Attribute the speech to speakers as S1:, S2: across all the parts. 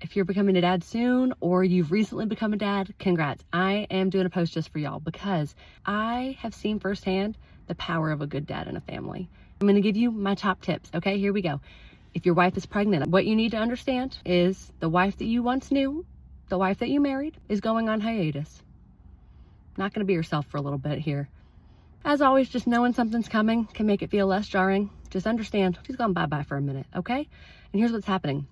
S1: If you're becoming a dad soon or you've recently become a dad, congrats. I am doing a post just for y'all because I have seen firsthand the power of a good dad in a family. I'm going to give you my top tips. Okay, here we go. If your wife is pregnant, what you need to understand is the wife that you once knew, the wife that you married, is going on hiatus. Not going to be yourself for a little bit here. As always, just knowing something's coming can make it feel less jarring. Just understand she's gone bye-bye for a minute, okay? And here's what's happening.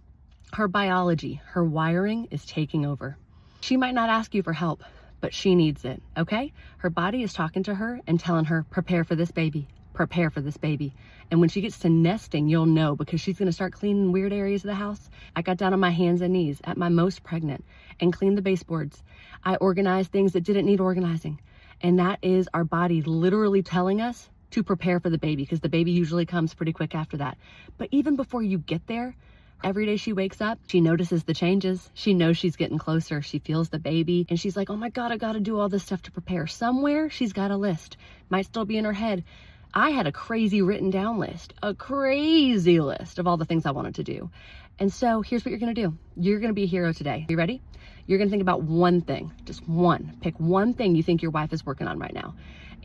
S1: Her biology, her wiring is taking over. She might not ask you for help, but she needs it, okay? Her body is talking to her and telling her, prepare for this baby, prepare for this baby. And when she gets to nesting, you'll know because she's gonna start cleaning weird areas of the house. I got down on my hands and knees at my most pregnant and cleaned the baseboards. I organized things that didn't need organizing. And that is our body literally telling us to prepare for the baby because the baby usually comes pretty quick after that. But even before you get there, every day she wakes up, she notices the changes. She knows she's getting closer. She feels the baby and she's like, oh my God, I gotta do all this stuff to prepare. Somewhere she's got a list. Might still be in her head. I had a crazy written down list, a crazy list of all the things I wanted to do. And so here's what you're gonna do. You're gonna be a hero today. You ready? You're gonna think about one thing, just one. Pick one thing you think your wife is working on right now.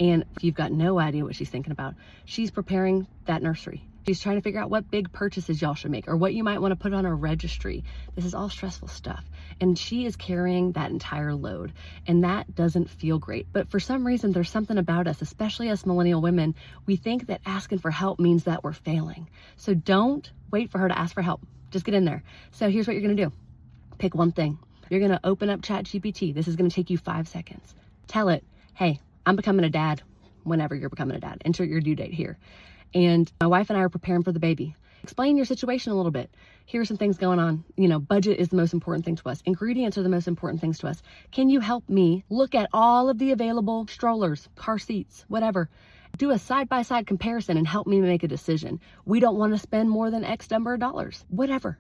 S1: And if you've got no idea what she's thinking about, she's preparing that nursery. She's trying to figure out what big purchases y'all should make or what you might want to put on a registry. This is all stressful stuff. And she is carrying that entire load. And that doesn't feel great. But for some reason, there's something about us, especially us millennial women, we think that asking for help means that we're failing. So don't wait for her to ask for help. Just get in there. So here's what you're going to do. Pick one thing. You're going to open up ChatGPT. This is going to take you 5 seconds. Tell it, hey, I'm becoming a dad whenever you're becoming a dad. Insert your due date here. And my wife and I are preparing for the baby. Explain your situation a little bit. Here are some things going on. You know, budget is the most important thing to us. Ingredients are the most important things to us. Can you help me look at all of the available strollers, car seats, whatever? Do a side-by-side comparison and help me make a decision. We don't want to spend more than X number of dollars, whatever.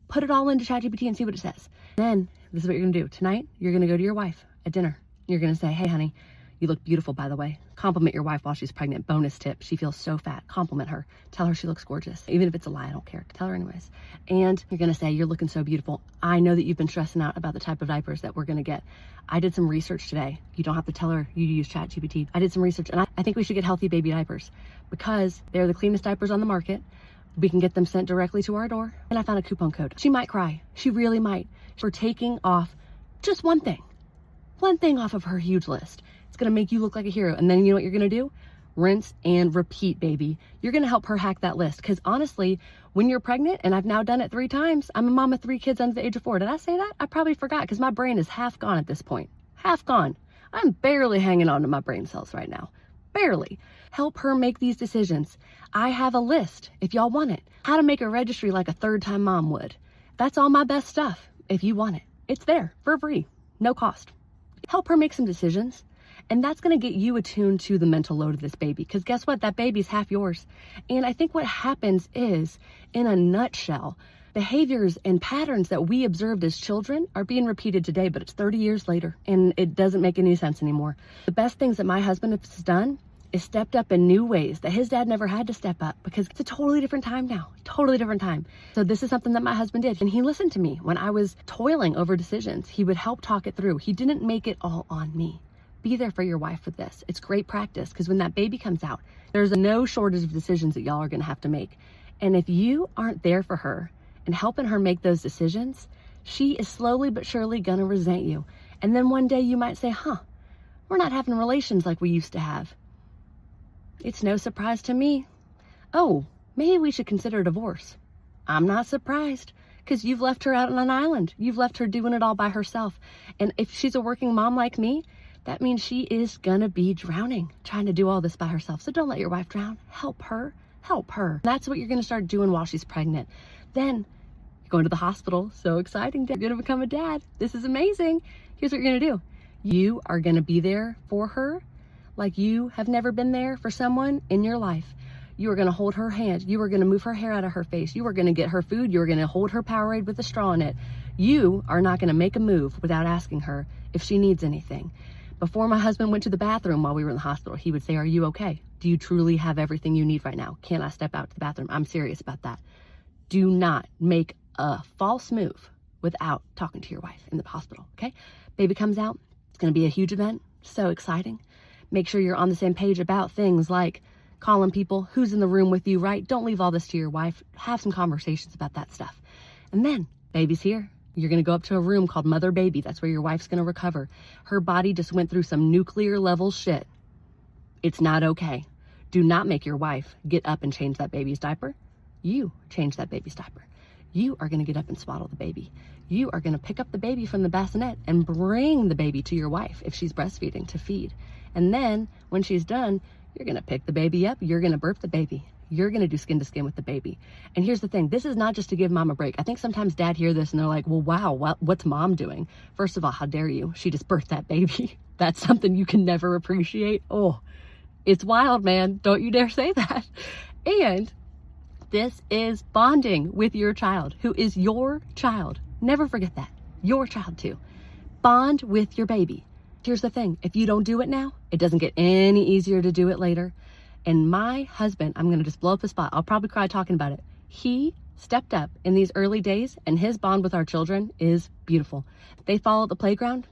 S1: Put it all into ChatGPT and see what it says. Then this is what you're going to do. Tonight, you're going to go to your wife at dinner. You're going to say, hey, honey, you look beautiful, by the way. Compliment your wife while she's pregnant. Bonus tip. She feels so fat. Compliment her. Tell her she looks gorgeous. Even if it's a lie, I don't care. Tell her anyways. And you're going to say, you're looking so beautiful. I know that you've been stressing out about the type of diapers that we're going to get. I did some research today. You don't have to tell her you use ChatGPT. I did some research and I think we should get healthy baby diapers because they're the cleanest diapers on the market. We can get them sent directly to our door. And I found a coupon code. She might cry. She really might. For taking off just one thing off of her huge list. It's going to make you look like a hero. And then you know what you're going to do? Rinse and repeat, baby. You're going to help her hack that list. Because honestly, when you're pregnant, and I've now done it 3 times, I'm a mom of 3 kids under the age of 4. Did I say that? I probably forgot because my brain is half gone at this point. Half gone. I'm barely hanging on to my brain cells right now. Barely. Help her make these decisions. I have a list, if y'all want it. How to make a registry like a 3rd-time mom would. That's all my best stuff, if you want it. It's there, for free, no cost. Help her make some decisions. And that's going to get you attuned to the mental load of this baby. Because guess what? That baby's half yours. And I think what happens is, in a nutshell, behaviors and patterns that we observed as children are being repeated today, but it's 30 years later and it doesn't make any sense anymore. The best things that my husband has done is stepped up in new ways that his dad never had to step up because it's a totally different time now, totally different time. So this is something that my husband did. And he listened to me when I was toiling over decisions. He would help talk it through. He didn't make it all on me. Be there for your wife with this. It's great practice because when that baby comes out, there's no shortage of decisions that y'all are going to have to make. And if you aren't there for her and helping her make those decisions, she is slowly but surely going to resent you. And then one day you might say, we're not having relations like we used to have. It's no surprise to me. Oh, maybe we should consider divorce. I'm not surprised because you've left her out on an island. You've left her doing it all by herself. And if she's a working mom like me, that means she is gonna be drowning, trying to do all this by herself. So don't let your wife drown. Help her. Help her. That's what you're gonna start doing while she's pregnant. Then you're going to the hospital. So exciting. You're gonna become a dad. This is amazing. Here's what you're gonna do. You are gonna be there for her like you have never been there for someone in your life. You are gonna hold her hand. You are gonna move her hair out of her face. You are gonna get her food. You are gonna hold her Powerade with a straw in it. You are not gonna make a move without asking her if she needs anything. Before my husband went to the bathroom while we were in the hospital, he would say, are you okay? Do you truly have everything you need right now? Can I step out to the bathroom? I'm serious about that. Do not make a false move without talking to your wife in the hospital, okay? Baby comes out. It's going to be a huge event. So exciting. Make sure you're on the same page about things like calling people, who's in the room with you, right? Don't leave all this to your wife. Have some conversations about that stuff. And then baby's here. You're going to go up to a room called Mother Baby. That's where your wife's going to recover. Her body just went through some nuclear level shit. It's not okay. Do not make your wife get up and change that baby's diaper. You change that baby's diaper. You are going to get up and swaddle the baby. You are going to pick up the baby from the bassinet and bring the baby to your wife if she's breastfeeding to feed. And then when she's done, you're going to pick the baby up. You're going to burp the baby. You're going to do skin to skin with the baby. And here's the thing. This is not just to give mom a break. I think sometimes dad hear this and they're like, well, wow, what's mom doing? First of all, how dare you? She just birthed that baby. That's something you can never appreciate. Oh, it's wild, man. Don't you dare say that. And this is bonding with your child, who is your child. Never forget that. Your child too. Bond with your baby. Here's the thing. If you don't do it now, it doesn't get any easier to do it later. And my husband, I'm going to just blow up the spot. I'll probably cry talking about it. He stepped up in these early days, and his bond with our children is beautiful. They fall at the playground.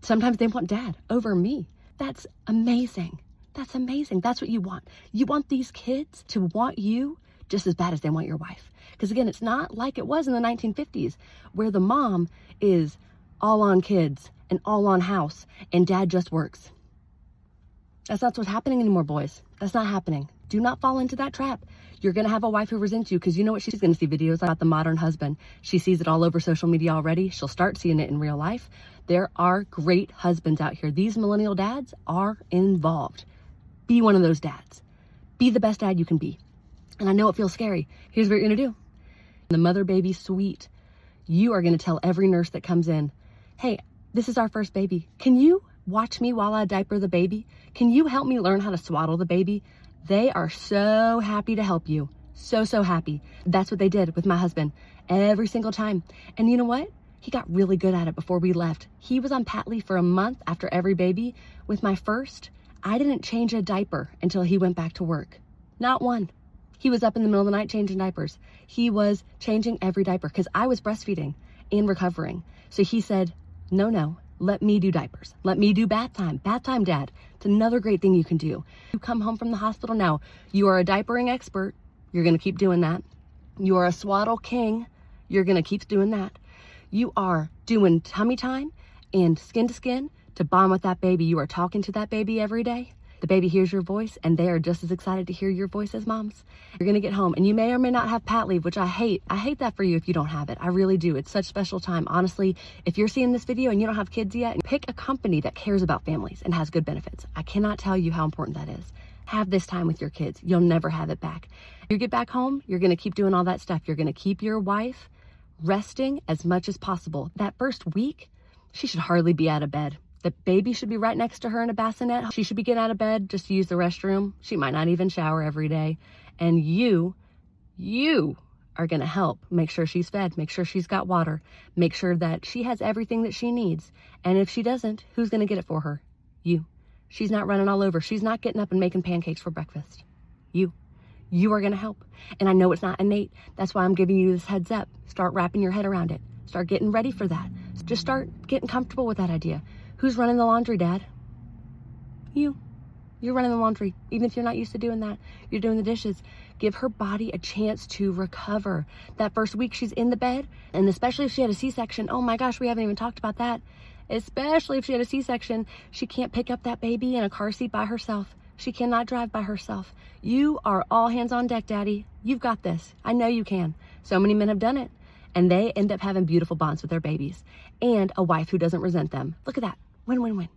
S1: Sometimes they want dad over me. That's amazing. That's amazing. That's what you want. You want these kids to want you just as bad as they want your wife. Because again, it's not like it was in the 1950s where the mom is all on kids and all on house and dad just works. That's not what's happening anymore, boys. That's not happening. Do not fall into that trap. You're going to have a wife who resents you because you know what? She's going to see videos about the modern husband. She sees it all over social media already. She'll start seeing it in real life. There are great husbands out here. These millennial dads are involved. Be one of those dads. Be the best dad you can be. And I know it feels scary. Here's what you're going to do. In the Mother Baby suite, you are going to tell every nurse that comes in, hey, this is our first baby. Can you watch me while I diaper the baby? Can you help me learn how to swaddle the baby? They are so happy to help you. So happy. That's what they did with my husband every single time. And you know what? He got really good at it before we left. He was on pat leave for a month after every baby. With my first, I didn't change a diaper until he went back to work. Not one. He was up in the middle of the night changing diapers. He was changing every diaper because I was breastfeeding and recovering. So he said, no, let me do diapers. Let me do bath time. Bath time, Dad. It's another great thing you can do. You come home from the hospital now. You are a diapering expert. You're going to keep doing that. You are a swaddle king. You're going to keep doing that. You are doing tummy time and skin to skin to bond with that baby. You are talking to that baby every day. The baby hears your voice and they are just as excited to hear your voice as moms. You're going to get home and you may or may not have pat leave, which I hate. I hate that for you if you don't have it. I really do. It's such special time. Honestly, if you're seeing this video and you don't have kids yet, pick a company that cares about families and has good benefits. I cannot tell you how important that is. Have this time with your kids. You'll never have it back. You get back home, you're going to keep doing all that stuff. You're going to keep your wife resting as much as possible. That first week, she should hardly be out of bed. The baby should be right next to her in a bassinet. She should be getting out of bed just to use the restroom. She might not even shower every day. And you are going to help make sure she's fed, make sure she's got water, make sure that she has everything that she needs. And if she doesn't, who's going to get it for her? You. She's not running all over. She's not getting up and making pancakes for breakfast. You are going to help. And I know it's not innate. That's why I'm giving you this heads up. Start wrapping your head around it. Start getting ready for that. Just start getting comfortable with that idea. Who's running the laundry, Dad? You. You're running the laundry. Even if you're not used to doing that, you're doing the dishes. Give her body a chance to recover. That first week she's in the bed, and especially if she had a C-section, oh my gosh, we haven't even talked about that. Especially if she had a C-section, she can't pick up that baby in a car seat by herself. She cannot drive by herself. You are all hands on deck, Daddy. You've got this. I know you can. So many men have done it, and they end up having beautiful bonds with their babies and a wife who doesn't resent them. Look at that. Win.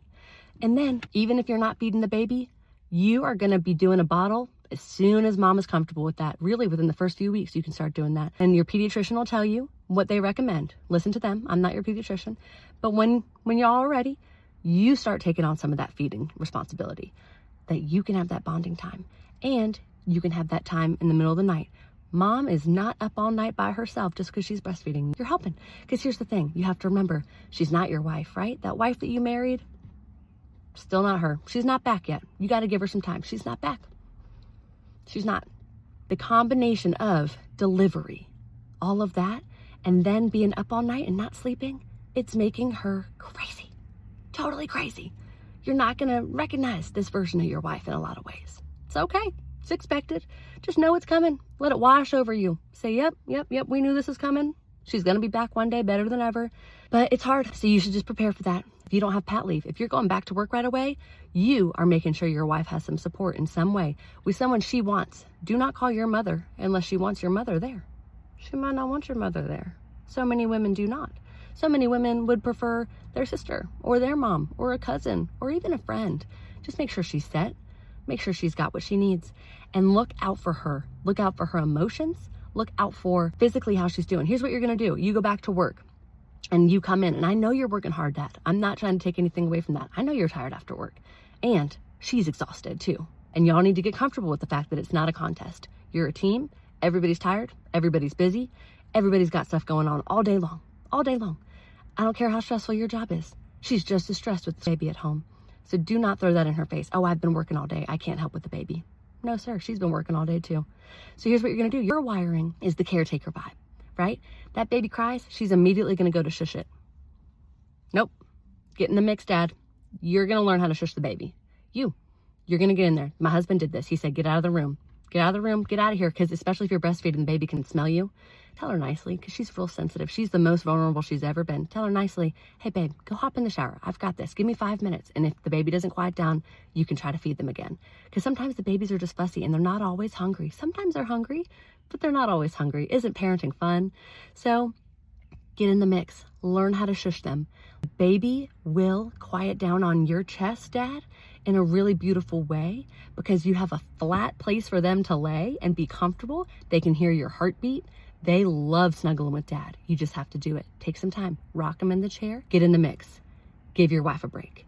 S1: And then, even if you're not feeding the baby, you are going to be doing a bottle as soon as mom is comfortable with that. Really, within the first few weeks, you can start doing that. And your pediatrician will tell you what they recommend. Listen to them. I'm not your pediatrician. But when you're all ready, you start taking on some of that feeding responsibility, that you can have that bonding time. And you can have that time in the middle of the night. Mom is not up all night by herself just because she's breastfeeding. You're helping. Because here's the thing. You have to remember, she's not your wife, right? That wife that you married, still not her. She's not back yet. You got to give her some time. She's not back. She's not. The combination of delivery, all of that, and then being up all night and not sleeping, it's making her crazy, totally crazy. You're not gonna recognize this version of your wife in a lot of ways. It's okay, it's expected. Just know it's coming. Let it wash over you. Say, yep, we knew this was coming. She's gonna be back one day better than ever, but it's hard, so you should just prepare for that. If you don't have pat leave, if you're going back to work right away, you are making sure your wife has some support in some way with someone she wants. Do not call your mother unless she wants your mother there. She might not want your mother there. So many women do not. So many women would prefer their sister or their mom or a cousin or even a friend. Just make sure she's set. Make sure she's got what she needs, and look out for her. Look out for her emotions. Look out for physically how she's doing. Here's what you're gonna do. You go back to work and you come in, and I know you're working hard, Dad. I'm not trying to take anything away from that. I know you're tired after work, and she's exhausted too. And y'all need to get comfortable with the fact that it's not a contest. You're a team. Everybody's tired. Everybody's busy. Everybody's got stuff going on all day long. All day long. I don't care how stressful your job is. She's just as stressed with the baby at home. So do not throw that in her face. Oh, I've been working all day. I can't help with the baby. No, sir. She's been working all day too. So here's what you're going to do. Your wiring is the caretaker vibe, right? That baby cries. She's immediately going to go to shush it. Nope. Get in the mix, Dad. You're going to learn how to shush the baby. You're going to get in there. My husband did this. He said, get out of the room. Get out of the room. Get out of here. Because especially if you're breastfeeding, the baby can smell you. Tell her nicely, because she's real sensitive. She's the most vulnerable she's ever been. Tell her nicely, hey, babe, go hop in the shower. I've got this. Give me 5 minutes. And if the baby doesn't quiet down, you can try to feed them again. Because sometimes the babies are just fussy and they're not always hungry. Sometimes they're hungry, but they're not always hungry. Isn't parenting fun? So get in the mix. Learn how to shush them. The baby will quiet down on your chest, Dad, in a really beautiful way, because you have a flat place for them to lay and be comfortable. They can hear your heartbeat. They love snuggling with Dad. You just have to do it. Take some time. Rock them in the chair. Get in the mix. Give your wife a break.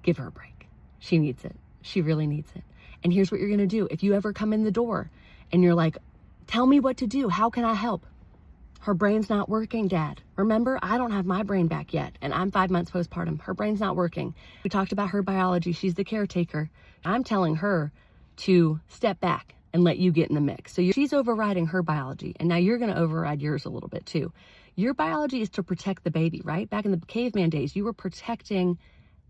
S1: Give her a break. She needs it. She really needs it. And here's what you're going to do. If you ever come in the door and you're like, tell me what to do. How can I help? Her brain's not working, Dad. Remember, I don't have my brain back yet, and I'm 5 months postpartum. Her brain's not working. We talked about her biology. She's the caretaker. I'm telling her to step back and let you get in the mix. So she's overriding her biology, and now you're going to override yours a little bit too. Your biology is to protect the baby, right? Back in the caveman days, you were protecting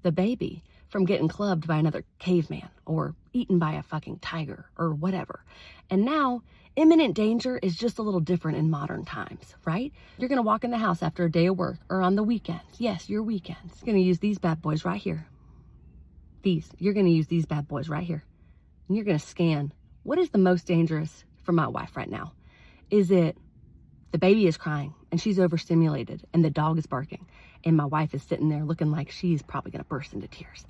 S1: the baby from getting clubbed by another caveman or eaten by a fucking tiger or whatever. And now imminent danger is just a little different in modern times, right? You're going to walk in the house after a day of work or on the weekends. Yes, your weekends. You're going to use these bad boys right here. You're going to use these bad boys right here. And you're going to scan. What is the most dangerous for my wife right now? Is it the baby is crying and she's overstimulated and the dog is barking and my wife is sitting there looking like she's probably going to burst into tears?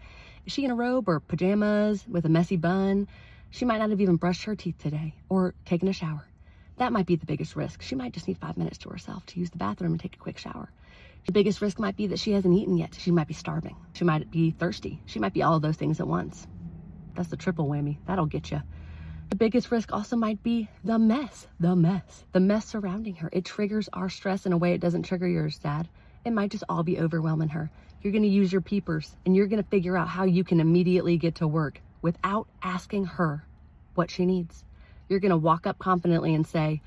S1: Is she in a robe or pajamas with a messy bun? She might not have even brushed her teeth today or taken a shower. That might be the biggest risk. She might just need 5 minutes to herself to use the bathroom and take a quick shower. The biggest risk might be that she hasn't eaten yet. She might be starving. She might be thirsty. She might be all of those things at once. That's the triple whammy. That'll get you. The biggest risk also might be the mess surrounding her. It triggers our stress in a way it doesn't trigger yours, Dad. It might just all be overwhelming her. You're going to use your peepers and you're going to figure out how you can immediately get to work without asking her what she needs. You're going to walk up confidently and say,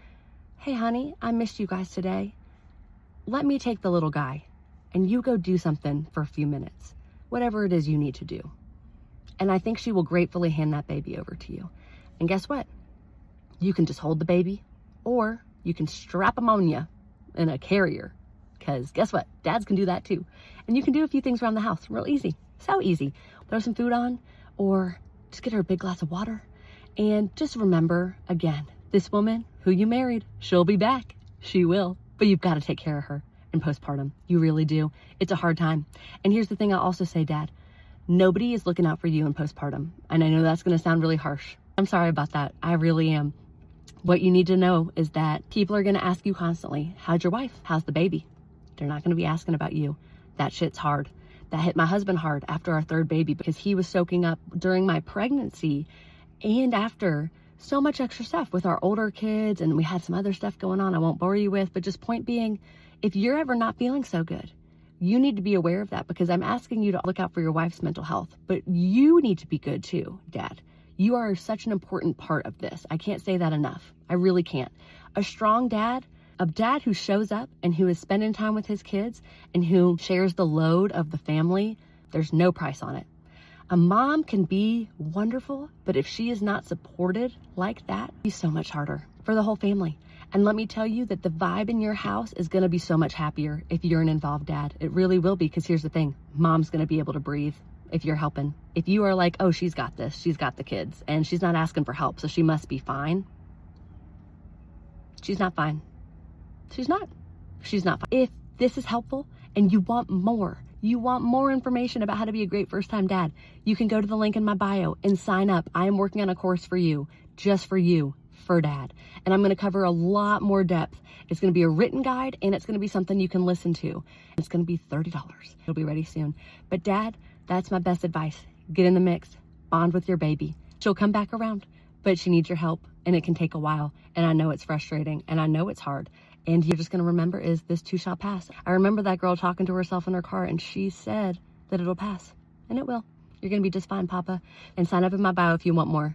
S1: hey, honey, I missed you guys today. Let me take the little guy and you go do something for a few minutes, whatever it is you need to do. And I think she will gratefully hand that baby over to you. And guess what? You can just hold the baby, or you can strap him on you in a carrier. Because guess what? Dads can do that too. And you can do a few things around the house real easy. So easy. Throw some food on, or just get her a big glass of water. And just remember, again, this woman who you married, she'll be back. She will. But you've got to take care of her in postpartum. You really do. It's a hard time. And here's the thing I'll also say, Dad. Nobody is looking out for you in postpartum. And I know that's going to sound really harsh. I'm sorry about that. I really am. What you need to know is that people are going to ask you constantly, how's your wife? How's the baby? They're not going to be asking about you. That shit's hard. That hit my husband hard after our third baby because he was soaking up during my pregnancy and after so much extra stuff with our older kids, and we had some other stuff going on I won't bore you with, but just point being, if you're ever not feeling so good, you need to be aware of that, because I'm asking you to look out for your wife's mental health, but you need to be good too, Dad. You are such an important part of this. I can't say that enough. I really can't. A strong dad A dad who shows up and who is spending time with his kids and who shares the load of the family, there's no price on it. A mom can be wonderful, but if she is not supported like that, it's so much harder for the whole family. And let me tell you that the vibe in your house is going to be so much happier if you're an involved dad. It really will be, because here's the thing. Mom's going to be able to breathe if you're helping. If you are like, oh, she's got this, she's got the kids, and she's not asking for help, so she must be fine. She's not fine. She's not. She's not fine. If this is helpful and you want more information about how to be a great first-time dad, you can go to the link in my bio and sign up. I am working on a course for you, just for you, for dad. And I'm going to cover a lot more depth. It's going to be a written guide, and it's going to be something you can listen to. It's going to be $30. It'll be ready soon. But dad, that's my best advice. Get in the mix. Bond with your baby. She'll come back around, but she needs your help, and it can take a while. And I know it's frustrating, and I know it's hard. And you're just going to remember is this too shall pass. I remember that girl talking to herself in her car, and she said that it'll pass, and it will. You're going to be just fine, Papa. And sign up in my bio if you want more.